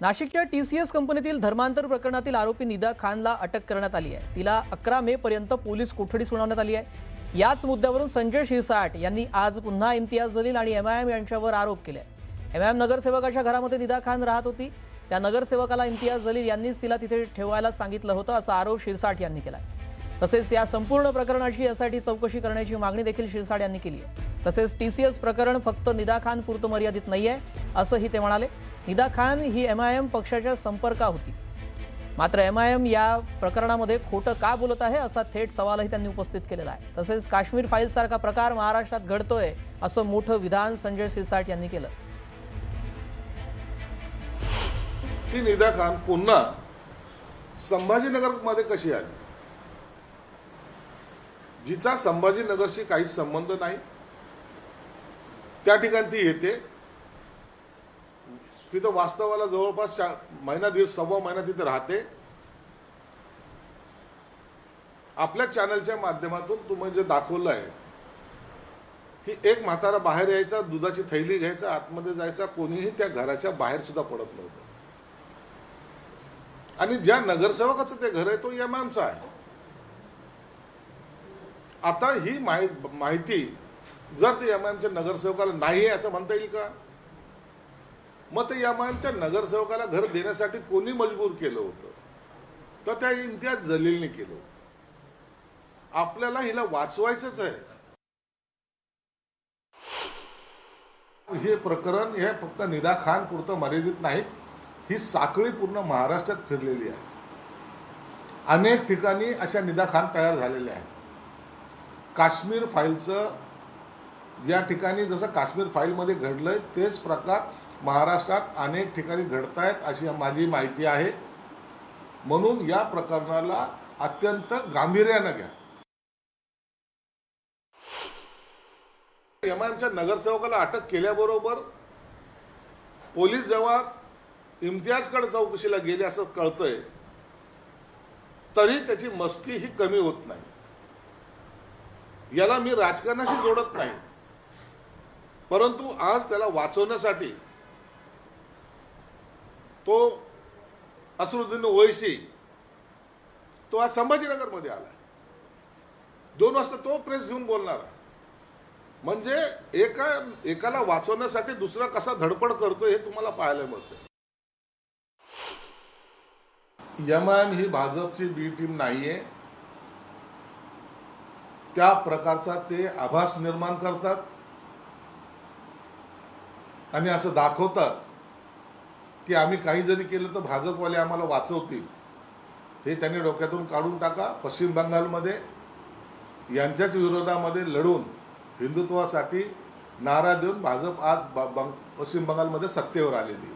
नाशिकच्या TCS कंपनीतील धर्मांतर प्रकरणातील आरोपी निदा खानला अटक करण्यात आली आहे। तिला 11 मे पर्यंत पोलीस कोठडी सुनावण्यात आली आहे। याच मुद्द्यावरून संजय शिरसाट यांनी आज पुन्हा इम्तियाज जलील आणि MIM यांच्यावर आरोप केले। MIM नगरसेवकाच्या घरामध्ये निदा खान राहत होती। त्या नगरसेवकाला इम्तियाज जलील यांनीच तिला तिथे ठेवायला सांगितलं होतं असा आरोप शिरसाट यांनी केला। तसेच या संपूर्ण प्रकरणाची SIT चौकशी करण्याची मागणी देखील शिरसाट यांनी केली आहे। तसेच TCS प्रकरण फक्त निदा खान पुरतं मर्यादित नाहीये असंही ते म्हणाले। निदा खान ही MIM पक्षाच्या संपर्कात होती, मात्र MIM या प्रकरणामध्ये खोटं का बोलत आहे असा थेट सवालही त्यांनी उपस्थित केलेला आहे। तसेच काश्मीर फाईल सारखा प्रकार महाराष्ट्रात घडतोय असं मोठं विधान संजय शिरसाट यांनी केलं। ती निदा खान पुन्हा संभाजीनगरमध्ये कशी आली, जिचा संभाजीनगरशी काही संबंध नाही, त्या ठिकाणी ती येते। तिथं वास्तवाला जवळपास महिना दीड सव्वा महिना तिथे राहते। आपल्या चॅनलच्या माध्यमातून तुम्ही जे दाखवलं आहे की एक म्हातारा बाहेर यायचा, दुधाची थैली घ्यायचा, आतमध्ये जायचा, कोणीही त्या घराच्या बाहेर सुद्धा पडत नव्हतं। आणि ज्या नगरसेवकाचं ते घर आहे तो MIMचा आहे। आता ही माहिती जर ते MIMच्या नगरसेवकाला नाही असं म्हणता येईल का? मग ते MIMच्या नगरसेवकाला घर देण्यासाठी कोणी मजबूर केलं होतं? तर त्या इम्तियाज जलीलने केलं। आपल्याला हिला वाचवायचंच आहे। हे प्रकरण हे फक्त निदा खान पुरतं मर्यादित नाहीत, ही साखळी पूर्ण महाराष्ट्रात फिरलेली आहे। अनेक ठिकाणी अशा निदा खान तयार झालेल्या आहेत। काश्मीर फाईलचं या ठिकाणी जसं काश्मीर फाईलमध्ये घडलंय तेच प्रकार महाराष्ट्रात अनेक ठिकाणी घडत आहेत अशी माझी माहिती आहे। म्हणून या प्रकरणाला अत्यंत गांभीर्यानं घ्या। MIMच्या नगरसेवकाला अटक केल्याबरोबर पोलीस जेव्हा इम्तियाजकडे चौकशीला गेले असं कळतंय, तरी त्याची मस्ती ही कमी होत नाही। याला मी राजकारणाशी जोडत नाही, परंतु आज त्याला वाचवण्यासाठी तो असरुद्दीन ओवैसी तो आज संभाजीनगरमध्ये आला। 2 वाजता तो प्रेस घेऊन बोलणार। म्हणजे एकाला वाचवण्यासाठी दुसरा कसा धडपड करतोय हे तुम्हाला पाहायला मिळतंय। MIM ही भाजपची बी टीम नाहीये। त्या प्रकारचा ते आभास निर्माण करतात आणि असं दाखवतात की आम्ही काही जरी केलं तर भाजपवाले आम्हाला वाचवतील। हे त्यांनी डोक्यातून काढून टाका। पश्चिम बंगालमध्ये यांच्याच विरोधामध्ये लढून हिंदुत्वासाठी नारा देऊन भाजप आज पश्चिम बंगालमध्ये सत्तेवर आलेली आहे।